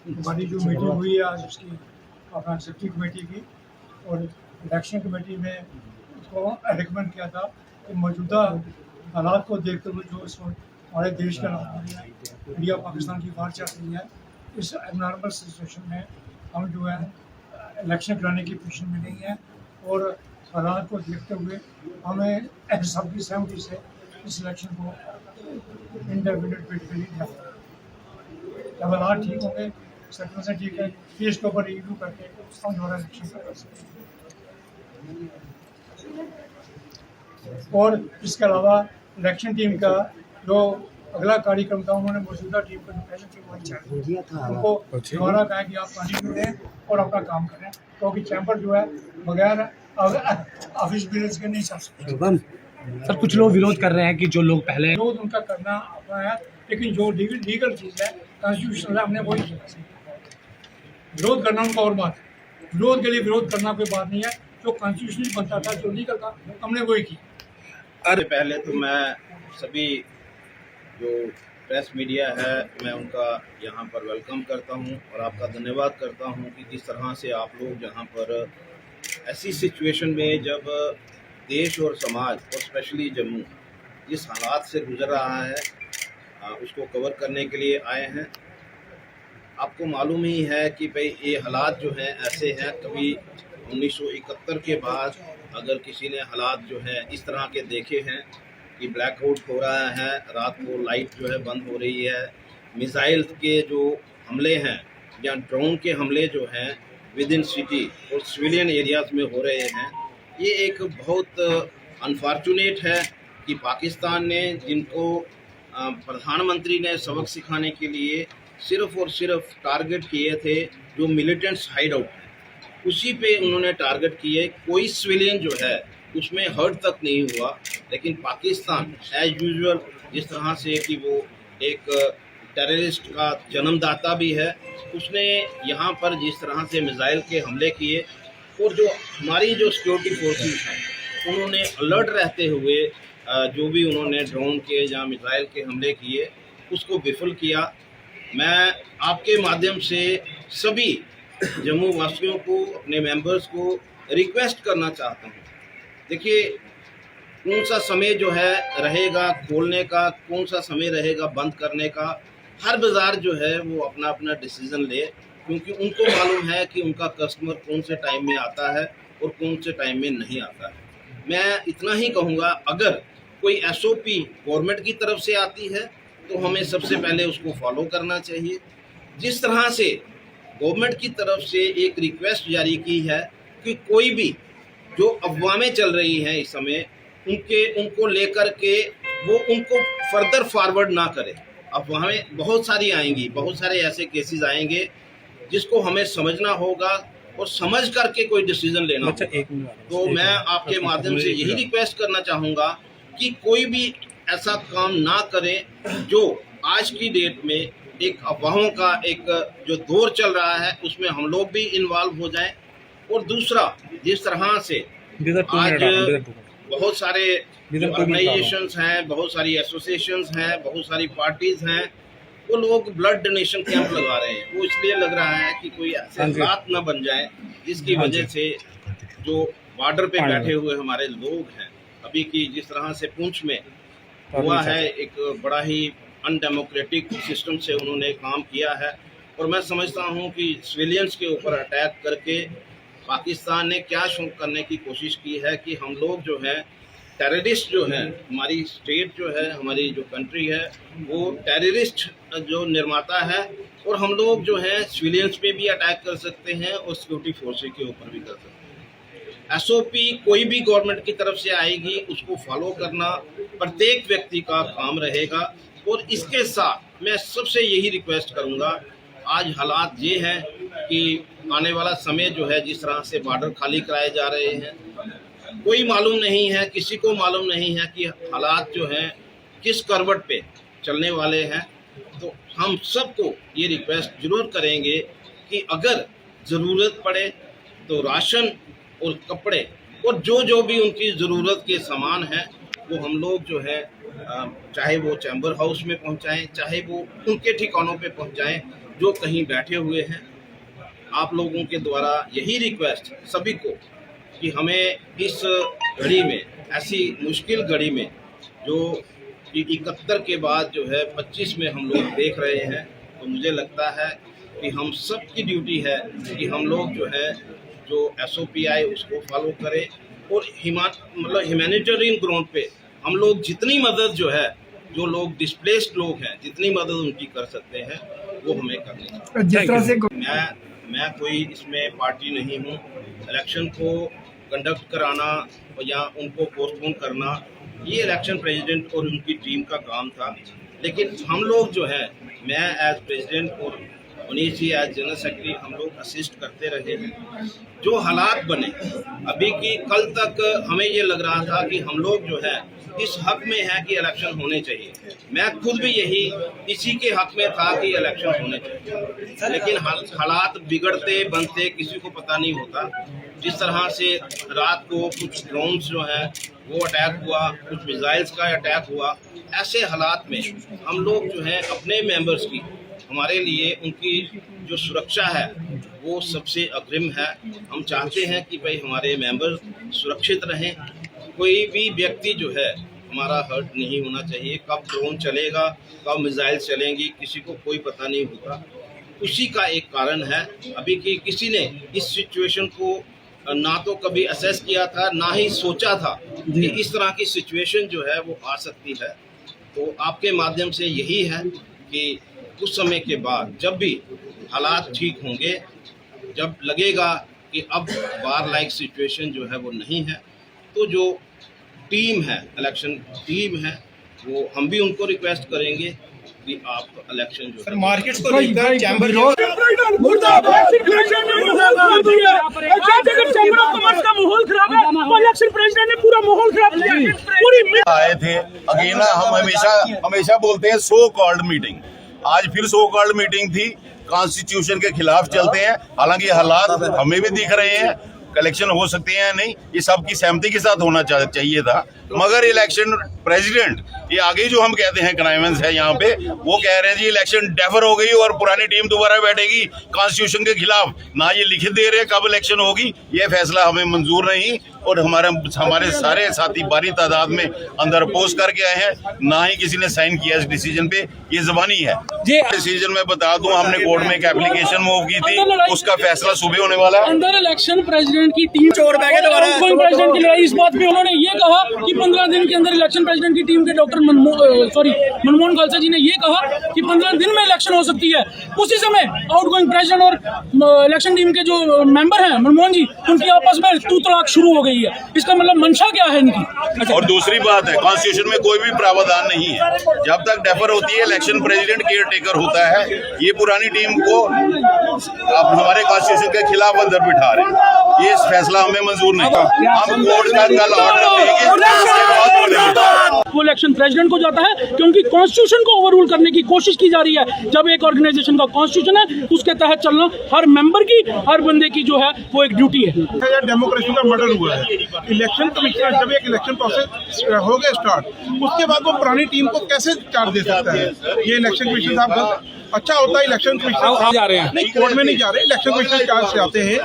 हमारी जो मीटिंग हुई है आज उसकी अपना एग्जीक्यूटिव कमेटी की, और इलेक्शन कमेटी में उसको रिकमेंड किया था कि मौजूदा हालात को देखते हुए जो इस वक्त हमारे देश के हालात हो रही है, इंडिया पाकिस्तान की वार चल रही है, इस एबनॉर्मल सिचुएशन में हम जो है इलेक्शन कराने की पोजीशन में नहीं है, और हालात को देखते हुए हमें सबकी सहमति से इस इलेक्शन को इंडेफिनिट पीरियड के लिए दिया। जब हालात ठीक होंगे, सर्कल से ठीक है, फिर इसके ऊपर रिव्यू करके हम दोबारा इलेक्शन कर सकते हैं। और इसके अलावा इलेक्शन टीम का जो अगला कार्यक्रम था, उन्होंने मौजूदा टीम को पहले टीम उनको दोबारा कहा कि आप कंटिन्यू दें और अपना काम करें, क्योंकि चैम्बर जो है बगैर ऑफिस बिल्स के नहीं चल सकते। सर कुछ लोग विरोध कर रहे हैं कि जो लोग पहले विरोध उनका करना अपना है, लेकिन जो लीगल चीज़ है कॉन्स्टिट्यूशनल है, हमने वही किया। विरोध करना उनका और बात है, विरोध के लिए विरोध करना कोई बात नहीं है। जो कॉन्स्टिट्यूशनल बनता था, जो लीगल था, हमने वही किया। अरे पहले तो मैं सभी जो प्रेस मीडिया है, मैं उनका यहाँ पर वेलकम करता हूँ और आपका धन्यवाद करता हूँ कि जिस तरह से आप लोग यहाँ पर ऐसी सिचुएशन में जब देश और समाज और स्पेशली जम्मू जिस हालात से गुजर रहा है उसको कवर करने के लिए आए हैं। आपको मालूम ही है कि भाई ये हालात जो हैं ऐसे हैं, कभी 1971 के बाद अगर किसी ने हालात जो है इस तरह के देखे हैं कि ब्लैकआउट हो रहा है, रात को लाइट जो है बंद हो रही है, मिसाइल के जो हमले हैं या ड्रोन के हमले जो हैं विद इन सिटी और सिविलियन एरियाज़ में हो रहे हैं, ये एक बहुत अनफॉर्चुनेट है कि पाकिस्तान ने जिनको प्रधानमंत्री ने सबक सिखाने के लिए सिर्फ़ और सिर्फ टारगेट किए थे जो मिलिटेंट्स हाइड आउट हैं, उसी पे उन्होंने टारगेट किए। कोई सिविलियन जो है उसमें हर्ट तक नहीं हुआ, लेकिन पाकिस्तान एज यूजुअल जिस तरह से कि वो एक टेररिस्ट का जन्मदाता भी है, उसने यहाँ पर जिस तरह से मिसाइल के हमले किए और जो हमारी जो सिक्योरिटी फोर्सेस हैं उन्होंने अलर्ट रहते हुए जो भी उन्होंने ड्रोन के या मिसाइल के हमले किए उसको विफल किया। मैं आपके माध्यम से सभी जम्मू वासियों को, अपने मेंबर्स को रिक्वेस्ट करना चाहता हूँ, देखिए कौन सा समय जो है रहेगा खोलने का, कौन सा समय रहेगा बंद करने का, हर बाज़ार जो है वो अपना अपना डिसीज़न ले, क्योंकि उनको मालूम है कि उनका कस्टमर कौन से टाइम में आता है और कौन से टाइम में नहीं आता है। मैं इतना ही कहूँगा, अगर कोई एसओपी गवर्नमेंट की तरफ से आती है तो हमें सबसे पहले उसको फॉलो करना चाहिए। जिस तरह से गवर्नमेंट की तरफ से एक रिक्वेस्ट जारी की है कि कोई भी जो अफवाहें चल रही हैं इस समय उनको लेकर के वो उनको फर्दर फॉरवर्ड ना करें। अफवाहें बहुत सारी आएंगी, बहुत सारे ऐसे केसेस आएंगे जिसको हमें समझना होगा और समझ करके कोई डिसीजन लेना होगा। तो मैं आपके माध्यम से यही रिक्वेस्ट करना चाहूँगा कि कोई भी ऐसा काम ना करें जो आज की डेट में एक अफवाहों का एक जो दौर चल रहा है उसमें हम लोग भी इन्वॉल्व हो जाएं। और दूसरा, जिस तरह से आज बहुत सारे ऑर्गेनाइजेशंस हैं, बहुत सारी एसोसिएशंस हैं, बहुत सारी पार्टीज हैं, वो लोग ब्लड डोनेशन कैंप लगा रहे हैं। वो इसलिए लग रहा है कि कोई ऐसे हालात न बन जाए जिसकी वजह से जो बॉर्डर पे बैठे हुए हमारे लोग हैं, अभी की जिस तरह से पुंछ में हुआ है, एक बड़ा ही अनडेमोक्रेटिक सिस्टम से उन्होंने काम किया है। और मैं समझता हूँ कि सिविलियंस के ऊपर अटैक करके पाकिस्तान ने क्या शो करने की कोशिश की है कि हम लोग जो है टेररिस्ट जो है, हमारी स्टेट जो है, हमारी जो कंट्री है वो टेररिस्ट जो निर्माता है, और हम लोग जो है सिविलियंस पे भी अटैक कर सकते हैं और सिक्योरिटी फोर्सेस के ऊपर भी कर सकते हैं। एसओपी कोई भी गवर्नमेंट की तरफ से आएगी उसको फॉलो करना प्रत्येक व्यक्ति का काम रहेगा। और इसके साथ मैं सबसे यही रिक्वेस्ट करूंगा, आज हालात ये हैं कि आने वाला समय जो है जिस तरह से बॉर्डर खाली कराए जा रहे हैं, कोई मालूम नहीं है, किसी को मालूम नहीं है कि हालात जो हैं किस करवट पे चलने वाले हैं। तो हम सबको ये रिक्वेस्ट जरूर करेंगे कि अगर ज़रूरत पड़े तो राशन और कपड़े और जो भी उनकी ज़रूरत के सामान हैं वो हम लोग जो है चाहे वो चैम्बर हाउस में पहुंचाएं, चाहे वो उनके ठिकानों पे पहुंचाएं, जो कहीं बैठे हुए हैं, आप लोगों के द्वारा यही रिक्वेस्ट सभी को कि हमें इस घड़ी में, ऐसी मुश्किल घड़ी में जो 71 के बाद जो है 25 में हम लोग देख रहे हैं, तो मुझे लगता है कि हम सब की ड्यूटी है कि हम लोग जो है जो SOP आए उसको फॉलो करें और ह्यूमैनिटेरियन ग्राउंड पे हम लोग जितनी मदद जो है, जो लोग डिस्प्लेस्ड लोग हैं, जितनी मदद उनकी कर सकते हैं वो हमें करनी चाहिए। जिस तरह से मैं कोई इसमें पार्टी नहीं हूँ। इलेक्शन को कंडक्ट कराना या उनको पोस्टपोन करना ये इलेक्शन प्रेसिडेंट और उनकी टीम का काम था, लेकिन हम लोग जो है, मैं एज प्रेसिडेंट और Manish ji as general secretary, हम लोग असिस्ट करते रहे हैं। जो हालात बने अभी की, कल तक हमें ये लग रहा था कि हम लोग जो है इस हक में है कि इलेक्शन होने चाहिए। मैं खुद भी इसी के हक में था कि इलेक्शन होने चाहिए, लेकिन हालात बिगड़ते बनते किसी को पता नहीं होता। जिस तरह से रात को कुछ ड्रोन्स जो है वो अटैक हुआ, कुछ मिसाइल्स का अटैक हुआ, ऐसे हालात में हम लोग जो है अपने मेंबर्स की, हमारे लिए उनकी जो सुरक्षा है वो सबसे अग्रिम है। हम चाहते हैं कि भाई हमारे मेंबर सुरक्षित रहें, कोई भी व्यक्ति जो है हमारा हर्ट नहीं होना चाहिए। कब ड्रोन चलेगा, कब मिसाइल चलेंगी, किसी को कोई पता नहीं होता। उसी का एक कारण है अभी कि किसी ने इस सिचुएशन को ना तो कभी असेस किया था, ना ही सोचा था कि इस तरह की सिचुएशन जो है वो आ सकती है। तो आपके माध्यम से यही है कि कुछ समय के बाद जब भी हालात ठीक होंगे, जब लगेगा कि अब वार लाइक सिचुएशन जो है वो नहीं है, तो जो टीम है, इलेक्शन टीम है, वो हम भी उनको रिक्वेस्ट करेंगे कि आप इलेक्शन जो है मार्केट्स को लेकर चैम्बर आए थे अगेन। हम हमेशा बोलते हैं सो कॉल्ड मीटिंग, आज फिर सो कॉल्ड मीटिंग थी, कॉन्स्टिट्यूशन के खिलाफ चलते हैं। हालांकि हालात हमें भी दिख रहे हैं, इलेक्शन हो सकते हैं या नहीं, ये सबकी सहमति के साथ होना चाहिए था। मगर इलेक्शन प्रेसिडेंट, ये आगे जो हम कहते हैं क्राइमेंस है यहाँ पे, वो कह रहे हैं जी इलेक्शन डेफर हो गई और पुरानी टीम दोबारा बैठेगी कॉन्स्टिट्यूशन के खिलाफ। ना ये लिखित दे रहे कब इलेक्शन होगी, ये फैसला हमें मंजूर नहीं। और हमारे सारे साथी भारी तादाद में अंदर अपोज करके आए हैं, ना ही किसी ने साइन किया इस डिसीजन पे, ये जबानी है डिसीजन। मैं बता दूं, हमने कोर्ट में एक एप्लीकेशन मूव की थी, उसका फैसला सुबह होने वाला है। अंदर इलेक्शन प्रेसिडेंट की टीम चोर प्रेसिडेंट की लड़ाई, इस बात पे उन्होंने ये कहा कि 15 दिन के अंदर इलेक्शन प्रेसिडेंट की टीम के डॉक्टर मनमोहन खालसा जी ने ये कहा कि 15 दिन में इलेक्शन हो सकती है। उसी समय आउटगोइंग प्रेसिडेंट और इलेक्शन टीम के जो मेंबर हैं मनमोहन जी, उनकी आपस में तू तड़ाक शुरू हो गई है। इसका मतलब मंशा क्या है इनकी? और दूसरी बात है, कॉन्स्टिट्यूशन में कोई भी प्रावधान नहीं है, जब तक डेफर होती है इलेक्शन प्रेसिडेंट केयर टेकर होता है। ये पुरानी टीम को आप हमारे कॉन्स्टिट्यूशन के खिलाफ अंदर बिठा रहे हैं, ये फैसला हमें मंजूर नहीं। हम कोर्ट का कल ऑर्डर देंगे, वो इलेक्शन प्रेसिडेंट को जाता है क्योंकि कॉन्स्टिट्यूशन को ओवररूल करने की कोशिश की जा रही है। जब एक ऑर्गेनाइजेशन का कॉन्स्टिट्यूशन है, उसके तहत चलना हर मेंबर की, हर बंदे की जो है वो एक ड्यूटी है। डेमोक्रेसी का मर्डर हुआ है। इलेक्शन कमिश्नर जब एक इलेक्शन प्रोसेस हो गया स्टार्ट, उसके बाद वो पुरानी टीम को कैसे चार्ज दे सकता है? ये इलेक्शन कमिश्नर साहब अच्छा होता है, इलेक्शन कमिश्नर जा रहे हैं, नहीं कोर्ट में नहीं जा रहे, इलेक्शन कमिश्नर चार्ज से आते हैं,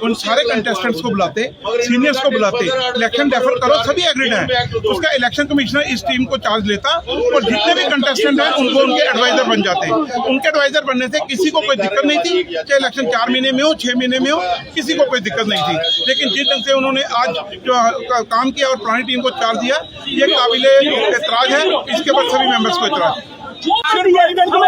उन सारे कंटेस्टेंट्स को बुलाते, सीनियर्स को बुलाते, इलेक्शन डेफर करो, सभी एग्रीड हैं। उसका इलेक्शन कमिश्नर इस टीम को चार्ज लेता और जितने भी कंटेस्टेंट हैं उनको उनके एडवाइजर बन जाते हैं। उनके एडवाइजर बनने से किसी को कोई दिक्कत नहीं थी, चाहे इलेक्शन 4 महीने में हो, 6 महीने में हो, किसी को कोई दिक्कत नहीं थी। लेकिन जिस ढंग से उन्होंने आज जो काम किया और पुरानी टीम को चार्ज दिया, ये काबिले एतराज है। इसके बाद सभी मेंबर्स को एतराज इलेक्शन